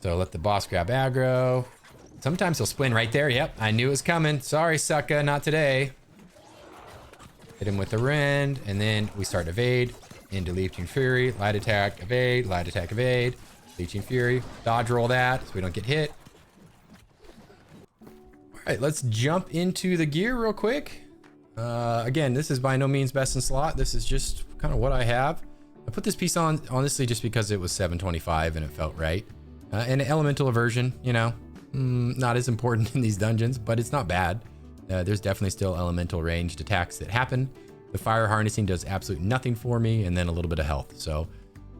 So let the boss grab aggro. Sometimes he'll spin right there. Yep, I knew it was coming. Sorry, sucker, not today. Hit him with the rend, and then we start evade into Leeching Fury. Light attack, evade, light attack, evade. Leeching Fury. Dodge roll that so we don't get hit. All right, let's jump into the gear real quick. Again, this is by no means best in slot. This is just kind of what I have. I put this piece on, honestly, just because it was 725 and it felt right. And an elemental aversion, you know, not as important in these dungeons, but it's not bad. There's definitely still elemental ranged attacks that happen. The fire harnessing does absolutely nothing for me, and then a little bit of health. So,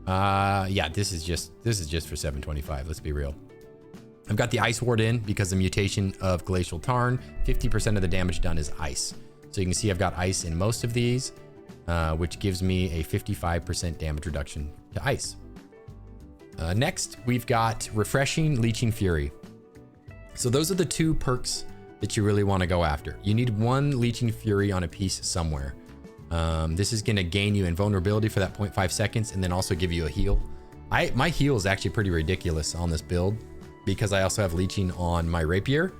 yeah, this is just for 725. Let's be real. I've got the ice ward in because the mutation of Glacial Tarn. 50% of the damage done is ice. So you can see I've got ice in most of these, which gives me a 55% damage reduction to ice. Next, we've got Refreshing Leeching Fury. So those are the two perks that you really want to go after. You need one Leeching Fury on a piece somewhere. This is going to gain you invulnerability for that 0.5 seconds and then also give you a heal. My heal is actually pretty ridiculous on this build because I also have Leeching on my Rapier,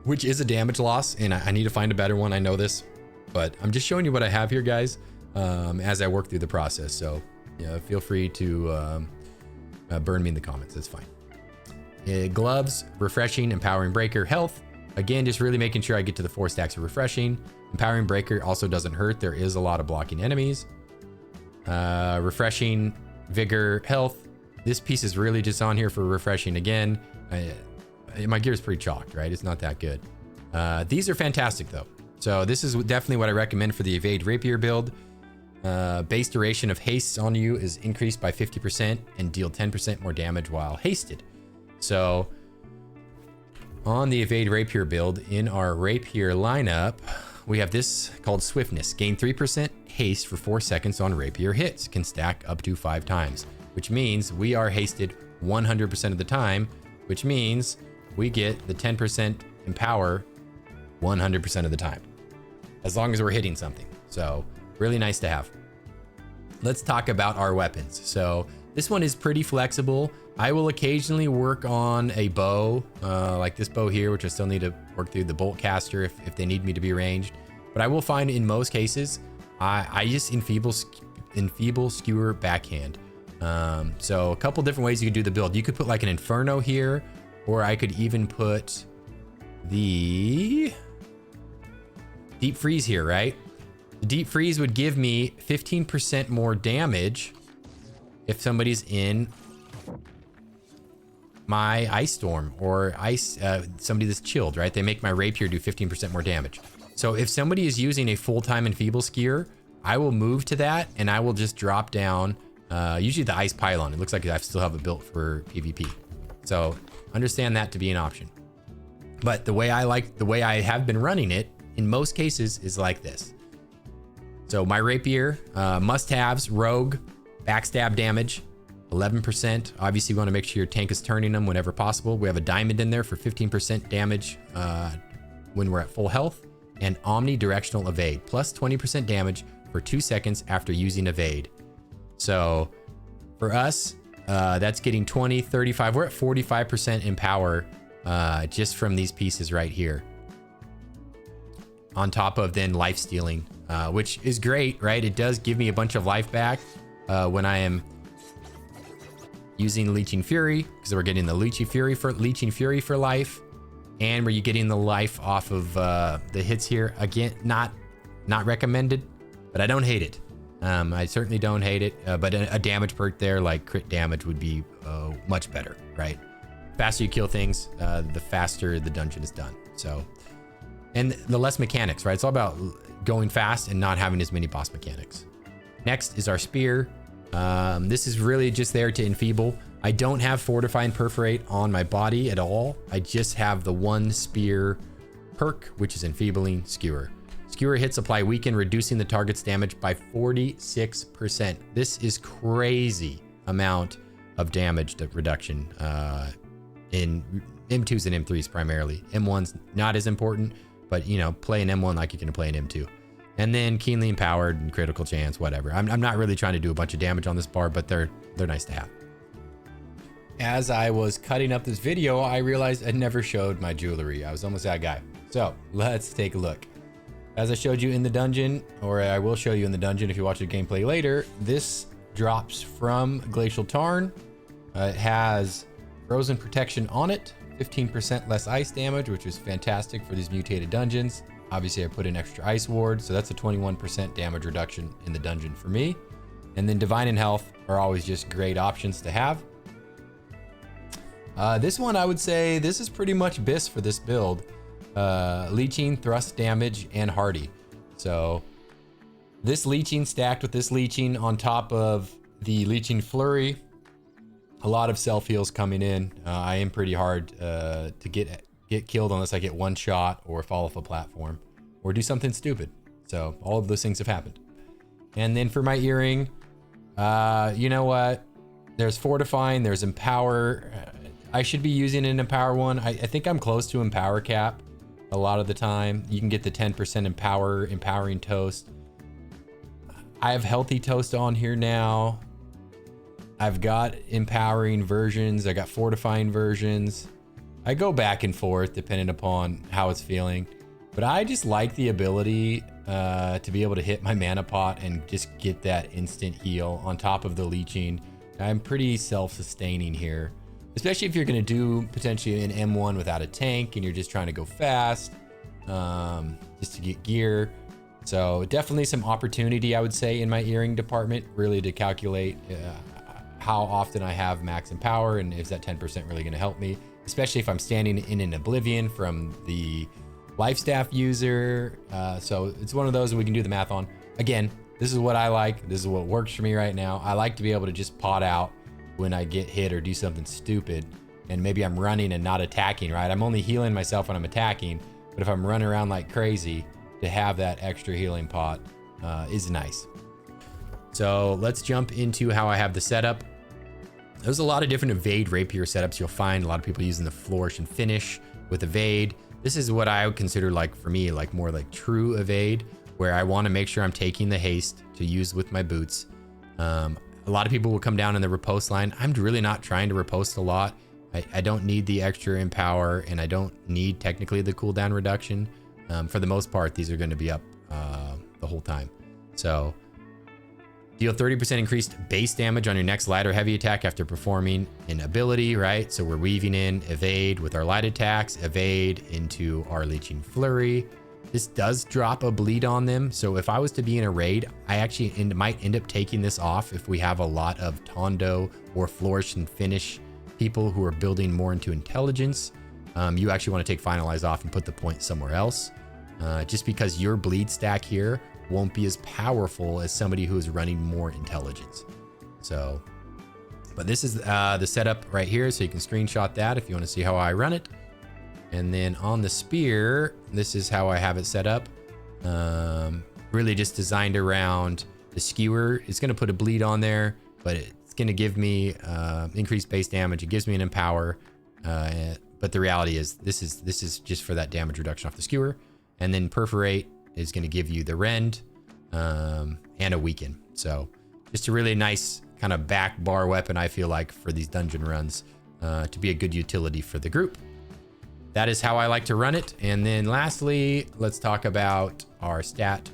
which is a damage loss, and I need to find a better one. I know this, but I'm just showing you what I have here, guys, as I work through the process. So yeah, feel free to burn me in the comments. That's fine. Gloves, Refreshing, Empowering Breaker, Health. Again, just really making sure I get to the 4 stacks of Refreshing. Empowering Breaker also doesn't hurt. There is a lot of blocking enemies. Refreshing, Vigor, Health. This piece is really just on here for Refreshing again. My gear is pretty chalked, right? It's not that good. These are fantastic though. So this is definitely what I recommend for the Evade Rapier build. Base duration of haste on you is increased by 50% and deal 10% more damage while hasted. So on the Evade Rapier build in our Rapier lineup, we have this called Swiftness. Gain 3% haste for 4 seconds on Rapier hits. Can stack up to 5 times, which means we are hasted 100% of the time, which means we get the 10% empower 100% of the time, as long as we're hitting something. So really nice to have. Let's talk about our weapons. So this one is pretty flexible. I will occasionally work on a bow, like this bow here, which I still need to work through the bolt caster if they need me to be ranged. But I will find in most cases, I just enfeeble skewer backhand. So a couple different ways you could do the build. You could put like an Inferno here, or I could even put the Deep Freeze here, right? The Deep Freeze would give me 15% more damage if somebody's in my Ice Storm or somebody that's chilled, right? They make my Rapier do 15% more damage. So if somebody is using a full-time Enfeeble Skewer, I will move to that and I will just drop down usually the Ice Pylon. It looks like I still have it built for PvP. So understand that to be an option. But the way I have been running it in most cases is like this. So my Rapier, must-haves, Rogue, backstab damage, 11%. Obviously, you want to make sure your tank is turning them whenever possible. We have a diamond in there for 15% damage when we're at full health, and omnidirectional evade, plus 20% damage for 2 seconds after using evade. So for us, that's getting 20, 35. We're at 45% in power just from these pieces right here. On top of then life stealing, which is great, right? It does give me a bunch of life back when I am using Leeching Fury, because we're getting the Leeching Fury for life, and we're getting the life off of the hits here. Again, not recommended, but I don't hate it. I certainly don't hate it. But a damage perk there, like crit damage, would be much better, right? Faster you kill things, the faster the dungeon is done. So, and the less mechanics, right? It's all about going fast and not having as many boss mechanics. Next is our spear. This is really just there to enfeeble. I don't have Fortify and Perforate on my body at all. I just have the one spear perk, which is Enfeebling Skewer. Skewer hits apply weaken, reducing the target's damage by 46%. This is crazy amount of damage reduction in M2s and M3s primarily. M1's not as important, but you know, play an M1 like you're gonna play an M2. And then keenly empowered and critical chance, whatever. I'm not really trying to do a bunch of damage on this bar, but they're nice to have. as I was cutting up this video, I realized I never showed my jewelry. I was almost that guy. So let's take a look. As I showed you in the dungeon, or I will show you in the dungeon if you watch the gameplay later, this drops from Glacial Tarn. It has frozen protection on it, 15% less ice damage, which is fantastic for these mutated dungeons. Obviously I put in extra ice ward, so that's a 21% damage reduction in the dungeon for me. And then divine and health are always just great options to have. This one, I would say this is pretty much BIS for this build. Leeching, thrust damage, and hardy. So this leeching stacked with this leeching on top of the leeching flurry, a lot of self heals coming in. I am pretty hard to get killed unless I get one shot or fall off a platform or do something stupid. So all of those things have happened. And then for my earring, you know what? There's fortifying, there's empower. I should be using an empower one. I think I'm close to empower cap a lot of the time. You can get the 10% empowering toast. I have healthy toast on here now. I've got empowering versions. I got fortifying versions. I go back and forth depending upon how it's feeling, but I just like the ability to be able to hit my mana pot and just get that instant heal on top of the leeching. I'm pretty self-sustaining here, especially if you're going to do potentially an M1 without a tank and you're just trying to go fast, just to get gear. So definitely some opportunity, I would say, in my earring department, really to calculate how often I have max empower and is that 10% really going to help me, especially if I'm standing in an oblivion from the life staff user. So it's one of those that we can do the math on. Again, this is what I like. This is what works for me right now. I like to be able to just pot out when I get hit or do something stupid, and maybe I'm running and not attacking, right? I'm only healing myself when I'm attacking, but if I'm running around like crazy, to have that extra healing pot is nice. So let's jump into how I have the setup. There's a lot of different evade rapier setups you'll find. A lot of people using the flourish and finish with evade. This is what I would consider, like, for me, like more like true evade, where I want to make sure I'm taking the haste to use with my boots. A lot of people will come down in the riposte line. I'm really not trying to riposte a lot. I don't need the extra empower, and I don't need technically the cooldown reduction. For the most part, these are going to be up the whole time. So deal 30% increased base damage on your next light or heavy attack after performing an ability, right? So we're weaving in evade with our light attacks, evade into our leeching flurry. This does drop a bleed on them. So if I was to be in a raid, I actually might end up taking this off if we have a lot of Tondo or flourish and finish people who are building more into intelligence. You actually want to take finalize off and put the point somewhere else. Just because your bleed stack here won't be as powerful as somebody who is running more intelligence. So, but this is the setup right here. So you can screenshot that if you want to see how I run it. And then on the spear, this is how I have it set up. Really just designed around the skewer. It's going to put a bleed on there, but it's going to give me increased base damage. It gives me an empower. But the reality is this is just for that damage reduction off the skewer. And then perforate is going to give you the rend and a weaken. So just a really nice kind of back bar weapon, I feel like, for these dungeon runs to be a good utility for the group. That is how I like to run it. And then lastly, let's talk about our stat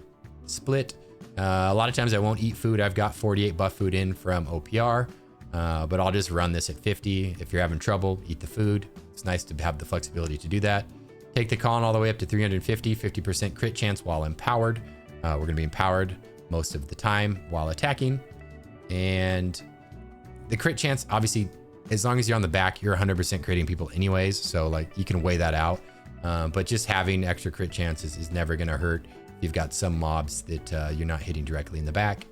split. A lot of times I won't eat food. I've got 48 buff food in from OPR, but I'll just run this at 50. If you're having trouble, eat the food. It's nice to have the flexibility to do that. Take the con all the way up to 350, 50% crit chance while empowered. We're going to be empowered most of the time while attacking. And the crit chance, obviously, as long as you're on the back, you're 100% critting people anyways. So like you can weigh that out. But just having extra crit chances is never going to hurt. You've got some mobs that you're not hitting directly in the back.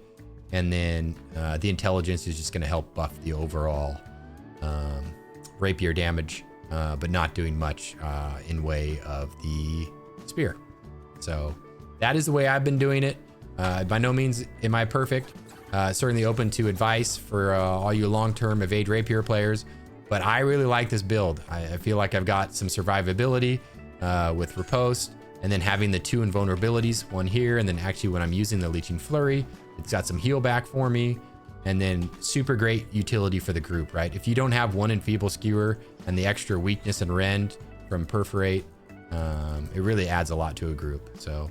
And then the intelligence is just going to help buff the overall rapier damage, but not doing much in way of the spear. So that is the way I've been doing it. By no means am I perfect. Certainly open to advice for all you long-term evade rapier players, but I really like this build. I feel like I've got some survivability with riposte, and then having the two invulnerabilities, one here, and then actually when I'm using the leeching flurry, it's got some heal back for me. And then super great utility for the group, right? If you don't have 1 enfeeble skewer and the extra weakness and rend from perforate, it really adds a lot to a group. So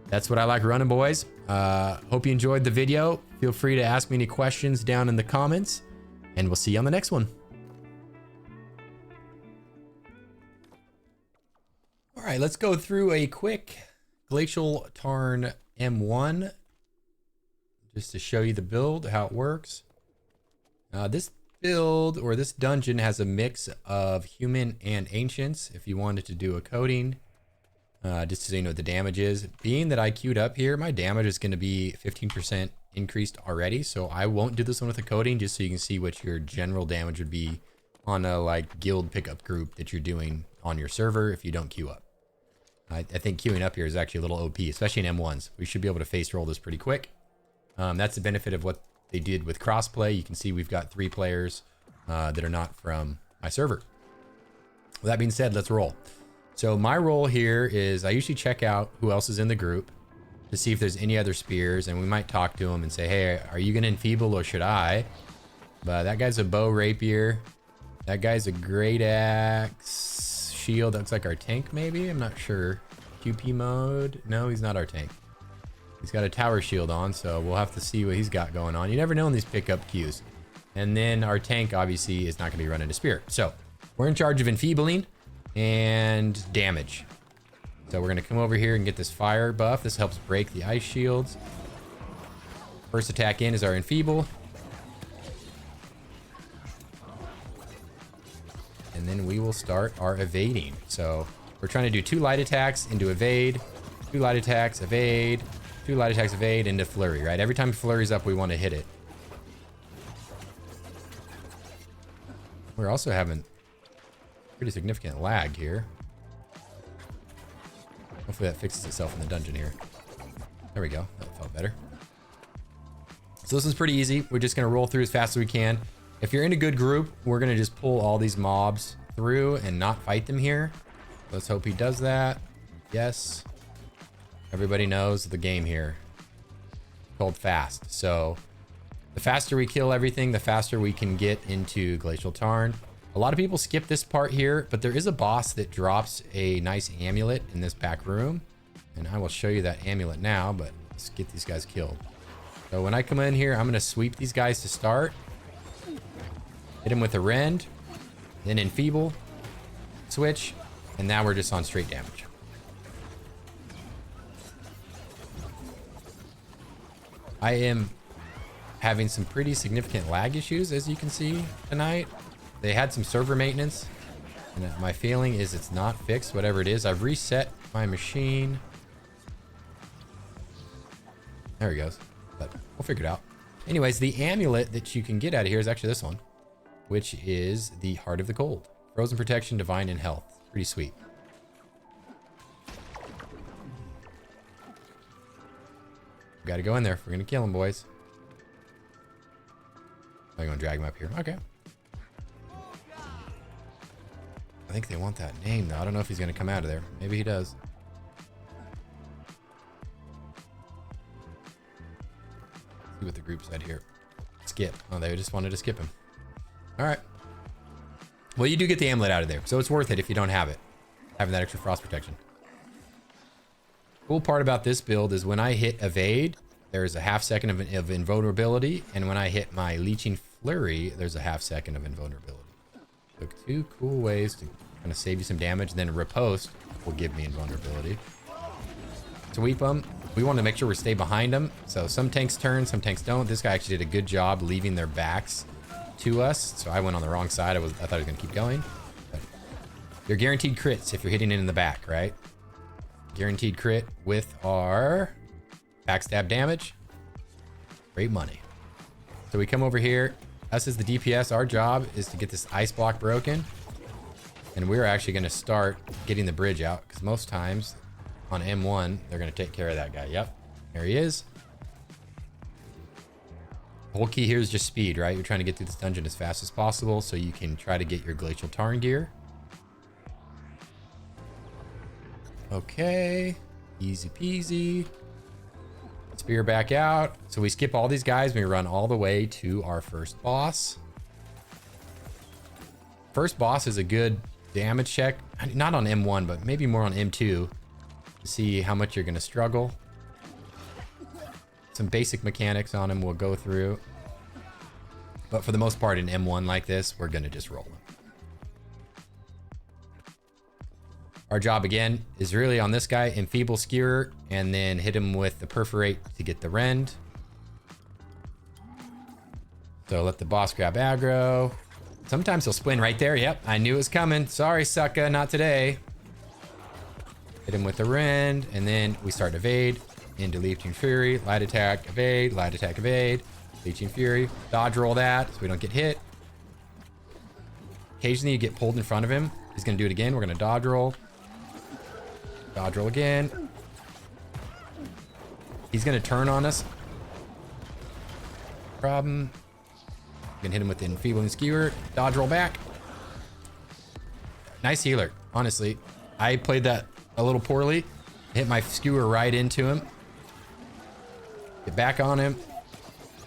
that's what I like running, boys. Hope you enjoyed the video. Feel free to ask me any questions down in the comments, and we'll see you on the next one. All right, let's go through a quick Glacial Tarn M1 just to show you the build, how it works. This build or this dungeon has a mix of human and ancients. If you wanted to do a coding, just so you know what the damage is. Being that I queued up here, my damage is going to be 15% increased already. So I won't do this one with a coding, just so you can see what your general damage would be on a like guild pickup group that you're doing on your server if you don't queue up. I think queuing up here is actually a little OP, especially in M1s. We should be able to face roll this pretty quick. That's the benefit of what they did with crossplay. You can see we've got 3 players that are not from my server. With that being said, let's roll. So my role here is I usually check out who else is in the group to see if there's any other spears, and we might talk to them and say, hey, are you going to enfeeble or should I? But that guy's a bow rapier. That guy's a great axe shield. That looks like our tank maybe. I'm not sure. QP mode. No, he's not our tank. He's got a tower shield on, so we'll have to see what he's got going on. You never know in these pickup queues. And then our tank obviously is not going to be running a spear. So we're in charge of enfeebling and damage. So we're going to come over here and get this fire buff. This helps break the ice shields. First attack in is our enfeeble. And then we will start our evading. So we're trying to do 2 light attacks into evade, 2 light attacks, evade, 2 light attacks, evade into flurry, right? Every time flurry's up, we want to hit it. We're also having pretty significant lag here. Hopefully that fixes itself in the dungeon here. There we go. That felt better. So this one's pretty easy. We're just going to roll through as fast as we can. If you're in a good group, we're going to just pull all these mobs through and not fight them here. Let's hope he does that. Yes. Everybody knows the game here. Called fast. So the faster we kill everything, the faster we can get into Glacial Tarn. A lot of people skip this part here, but there is a boss that drops a nice amulet in this back room. And I will show you that amulet now, but let's get these guys killed. So when I come in here, I'm going to sweep these guys to start. Hit him with a rend, then enfeeble, switch, and now we're just on straight damage. I am having some pretty significant lag issues, as you can see tonight. They had some server maintenance, and my feeling is it's not fixed, whatever it is. I've reset my machine. There he goes, but we'll figure it out. Anyways, the amulet that you can get out of here is actually this one, which is the Heart of the Cold. Frozen protection, divine, and health. Pretty sweet. Got to go in there if we're going to kill him, boys. I'm going to drag him up here. Okay. I think they want that name, though. I don't know if he's going to come out of there. Maybe he does. See what the group said here. Skip. Oh, they just wanted to skip him. All right. Well, you do get the amulet out of there, so it's worth it if you don't have it. Having that extra frost protection. Cool part about this build is when I hit evade, there's a half second of invulnerability, and when I hit my leeching flurry, there's a half second of invulnerability. So 2 cool ways to kind of save you some damage. Then riposte will give me invulnerability. Sweep them. We want to make sure we stay behind them. So some tanks turn, some tanks don't. This guy actually did a good job leaving their backs to us. So I went on the wrong side. I thought I was going to keep going. But you're guaranteed crits if you're hitting it in the back, right? Guaranteed crit with our backstab damage. Great money. So we come over here. Us as the DPS, our job is to get this ice block broken. And we're actually going to start getting the bridge out, because most times on M1, they're going to take care of that guy. Yep. There he is. The whole key here is just speed, right? You're trying to get through this dungeon as fast as possible so you can try to get your Glacial Tarn gear. Okay. Easy peasy. spear back out. So we skip all these guys. We run all the way to our first boss. First boss is a good damage check. Not on M1, but maybe more on M2 to see how much you're going to struggle. Some basic mechanics on him we'll go through. But for the most part in M1 like this, we're going to just roll him. Our job again is really on this guy, Enfeeble Skewer, and then hit him with the Perforate to get the rend. So let the boss grab aggro. Sometimes he'll spin right there. Yep, I knew it was coming. Sorry, sucker, not today. Hit him with the rend, and then we start evade into Leeching Fury, light attack, evade, Leeching Fury, dodge roll that so we don't get hit. Occasionally you get pulled in front of him. He's gonna do it again. We're gonna dodge roll. Dodge roll again. He's gonna turn on us. Problem. You can hit him with the Enfeebling Skewer. Dodge roll back. Nice healer, honestly. I played that a little poorly. Hit my skewer right into him. Get back on him.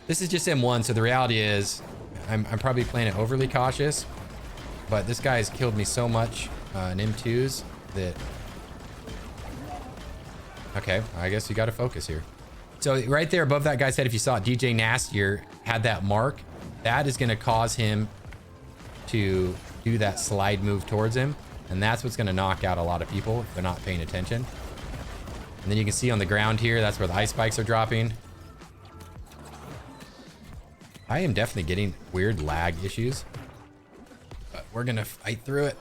This is just M1, so the reality is I'm probably playing it overly cautious, but this guy has killed me so much in M2s that... Okay, I guess you got to focus here. So right there above that guy's head, if you saw it, DJ Nastier had that mark. That is going to cause him to do that slide move towards him. And that's what's going to knock out a lot of people if they're not paying attention. And then you can see on the ground here, that's where the ice spikes are dropping. I am definitely getting weird lag issues, but we're going to fight through it.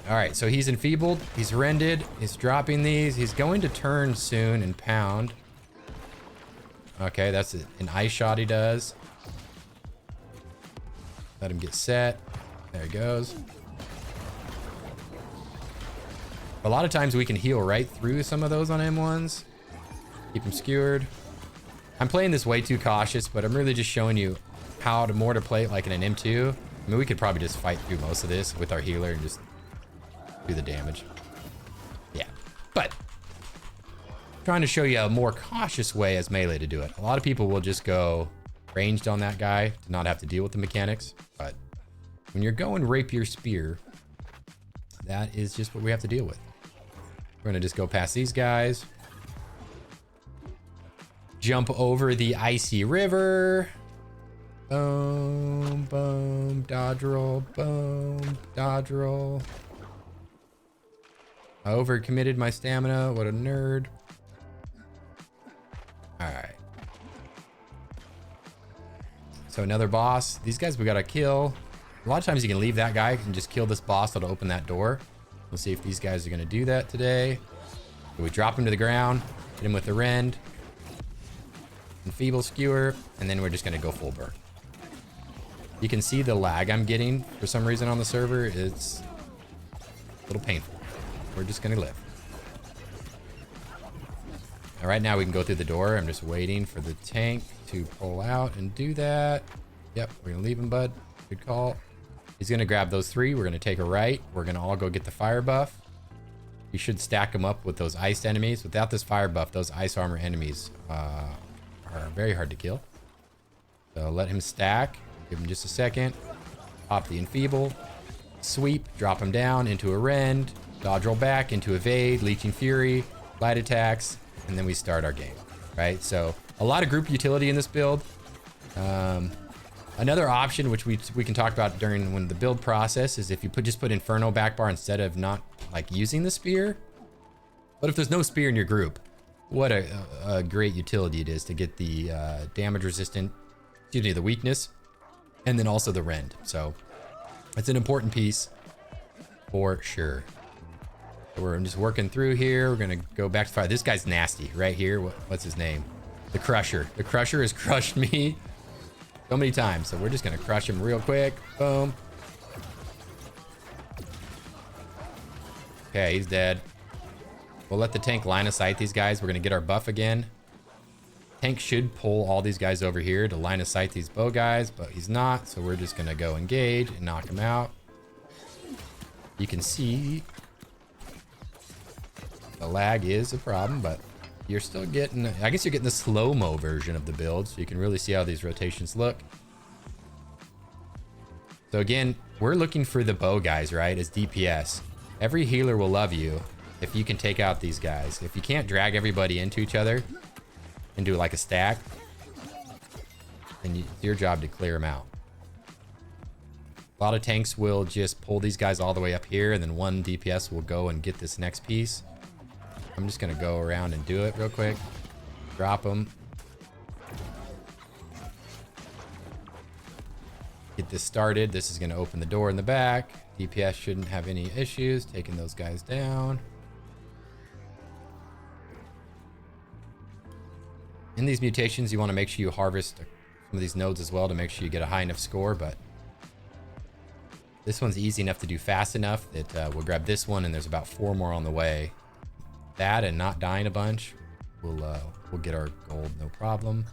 All right, so he's enfeebled. He's rended. He's dropping these. He's going to turn soon and pound. Okay, that's an ice shot he does. Let him get set. There he goes. A lot of times we can heal right through some of those on M1s. Keep him skewered. I'm playing this way too cautious, but I'm really just showing you how to more to play it like in an M2. I mean, we could probably just fight through most of this with our healer and just do the damage. Yeah, but trying to show you a more cautious way as melee to do it. A lot of people will just go ranged on that guy to not have to deal with the mechanics, but when you're going Rapier Spear, that is just what we have to deal with. We're gonna just go past these guys, jump over the icy river, boom, boom, dodge roll, boom, dodge roll. I overcommitted my stamina. What a nerd. All right. So another boss. These guys we gotta kill. A lot of times you can leave that guy and just kill this boss that'll open that door. We'll see if these guys are gonna do that today. So we drop him to the ground, hit him with the rend, Enfeeble Skewer, and then we're just gonna go full burn. You can see the lag I'm getting for some reason on the server. It's a little painful. We're just gonna live. All right, now we can go through the door. I'm just waiting for the tank to pull out and do that. Yep, we're gonna leave him, bud. Good call. He's gonna grab those three. We're gonna take a right. We're gonna all go get the fire buff. You should stack them up with those iced enemies. Without this fire buff, those ice armor enemies are very hard to kill. So let him stack. Give him just a second. Pop the Enfeeble. Sweep. Drop him down into a rend. Dodge roll back into evade. Leeching Fury. Light attacks. And then we start our game. Right? So a lot of group utility in this build. Another option, which we can talk about during the build process, is if you just put Inferno back bar instead of not like using the spear. But if there's no spear in your group, what a great utility it is to get the damage resistant, excuse me, the weakness, and then also the rend. So it's an important piece for sure. So we're just working through here. We're gonna go back to fire. This guy's nasty right here. What's his name? The Crusher. The Crusher has crushed me so many times. So we're just gonna crush him real quick. Boom. Okay, he's dead. We'll let the tank line of sight these guys. We're gonna get our buff again. Tank should pull all these guys over here to line of sight these bow guys, but he's not. So we're just gonna go engage and knock him out. You can see The lag is a problem, but you're still getting, I guess you're getting the slow-mo version of the build, so you can really see how these rotations look. So again, we're looking for the bow guys, right, as DPS. Every healer will love you if you can take out these guys. If you can't drag everybody into each other and do like a stack, then it's your job to clear them out. A lot of tanks will just pull these guys all the way up here, and then one DPS will go and get this next piece. I'm just gonna go around and do it real quick. Drop them. Get this started. This is gonna open the door in the back. DPS shouldn't have any issues taking those guys down. In these mutations, you want to make sure you harvest some of these nodes as well to make sure you get a high enough score, but this one's easy enough to do fast enough that we'll grab this one, and there's about 4 more on the way. That and not dying a bunch, we'll get our gold, no problem.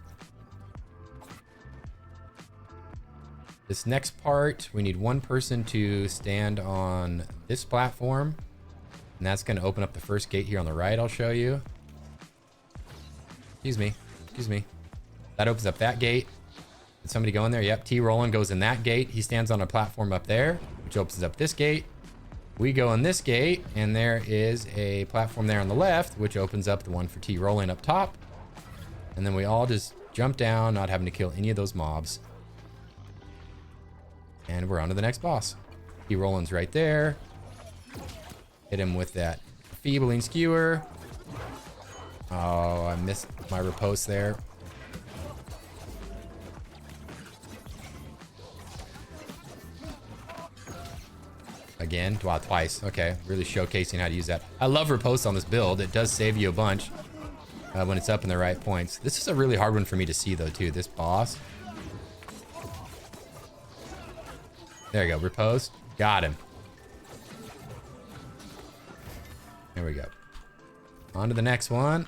This next part, we need one person to stand on this platform, and that's going to open up the first gate here on the right. I'll show you. Excuse me. That opens up that gate. Did somebody go in there? Yep, T. Roland goes in that gate. He stands on a platform up there, which opens up this gate. We go in this gate, and there is a platform there on the left, which opens up the one for T. Roland up top. And then we all just jump down, not having to kill any of those mobs. And we're on to the next boss. T. Roland's right there. Hit him with that feebling skewer. Oh, I missed my riposte there. Again, wow, twice. Okay, really showcasing how to use that. I love riposte on this build. It does save you a bunch when it's up in the right points. This is a really hard one for me to see though too, this boss. There you go, riposte. Got him. There we go. On to the next one.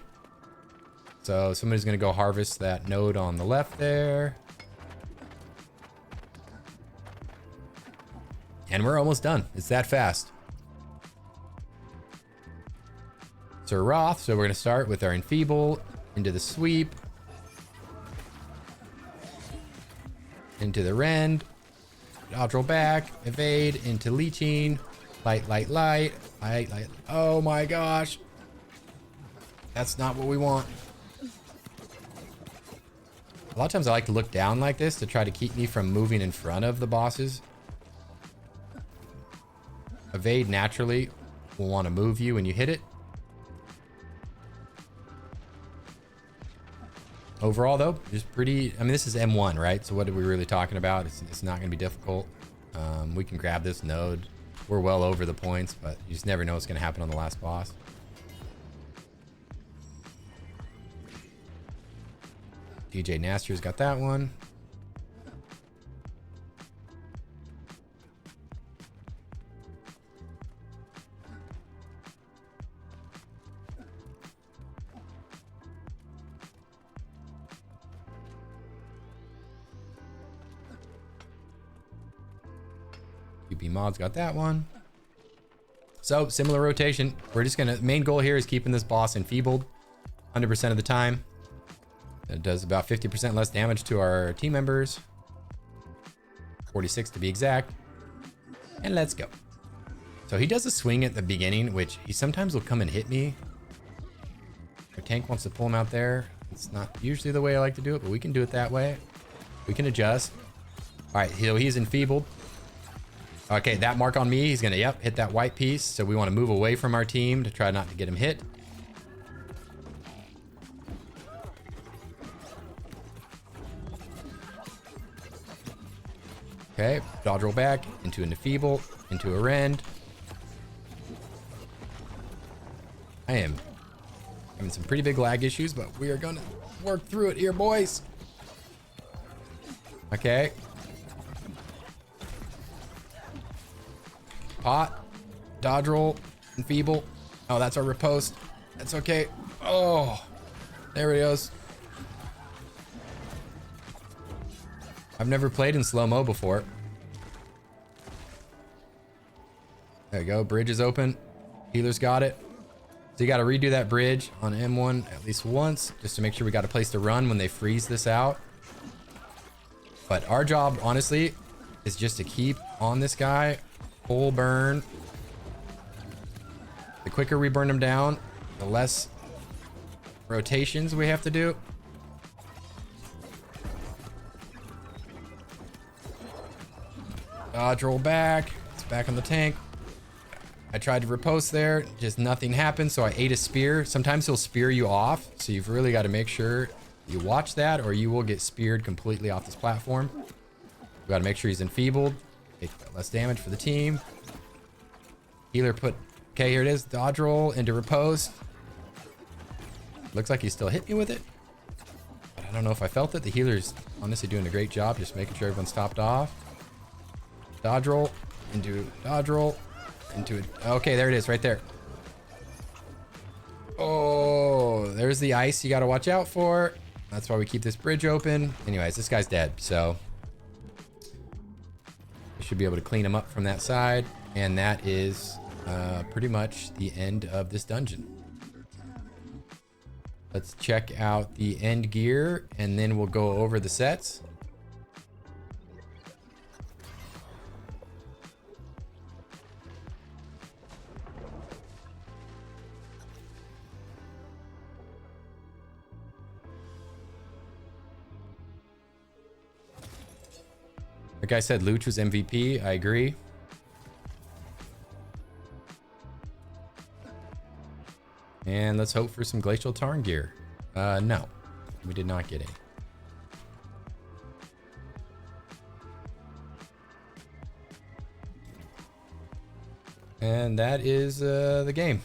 So somebody's gonna go harvest that node on the left there. And we're almost done. It's that fast. Sir Roth, so we're gonna start with our enfeeble, into the sweep, into the rend, dodge roll back, evade, into leeching, light. Oh my gosh. That's not what we want. A lot of times I like to look down like this to try to keep me from moving in front of the bosses. Evade naturally will want to move you when you hit it. Overall though, just pretty, I mean, this is M1, right? So what are we really talking about? It's not going to be difficult. We can grab this node. We're well over the points, but you just never know what's going to happen on the last boss. DJ Naster's got that one. QB Mod's got that one. So similar rotation. We're just gonna, main goal here is keeping this boss enfeebled 100% of the time. It does about 50% less damage to our team members. 46 to be exact. And let's go. So he does a swing at the beginning, which he sometimes will come and hit me. Our tank wants to pull him out there. It's not usually the way I like to do it, but we can do it that way. We can adjust. All right, so he's enfeebled. Okay, that mark on me, he's gonna, yep, hit that white piece. So we wanna move away from our team to try not to get him hit. Okay, dodge roll back, into an enfeeble, into a rend. I am having some pretty big lag issues, but we are gonna work through it here, boys. Okay. Pot, dodge roll, enfeeble. Oh, that's our riposte. That's okay. Oh, there he goes. I've never played in slow-mo before. There you go, bridge is open. Healer's got it. So you got to redo that bridge on M1 at least once, just to make sure we got a place to run when they freeze this out. But our job, honestly, is just to keep on this guy, full burn. The quicker we burn him down, the less rotations we have to do. Dodge, roll back. It's back on the tank. I tried to riposte there, just nothing happened, so I ate a spear. Sometimes he'll spear you off, so you've really got to make sure you watch that, or you will get speared completely off this platform. We got to make sure he's enfeebled. Take less damage for the team. Healer put... Okay, here it is. Dodge roll into riposte. Looks like he still hit me with it. But I don't know if I felt it. The healer's honestly doing a great job just making sure everyone's topped off. Dodge roll into dodge roll. Into it. Okay, there it is right there. Oh, there's the ice you got to watch out for. That's why we keep this bridge open. Anyways, this guy's dead, so we should be able to clean him up from that side. And that is pretty much the end of this dungeon. Let's check out the end gear, and then we'll go over the sets. Like I said, Luch was MVP. I agree. And let's hope for some Glacial Tarn gear. No, we did not get any. And that is the game.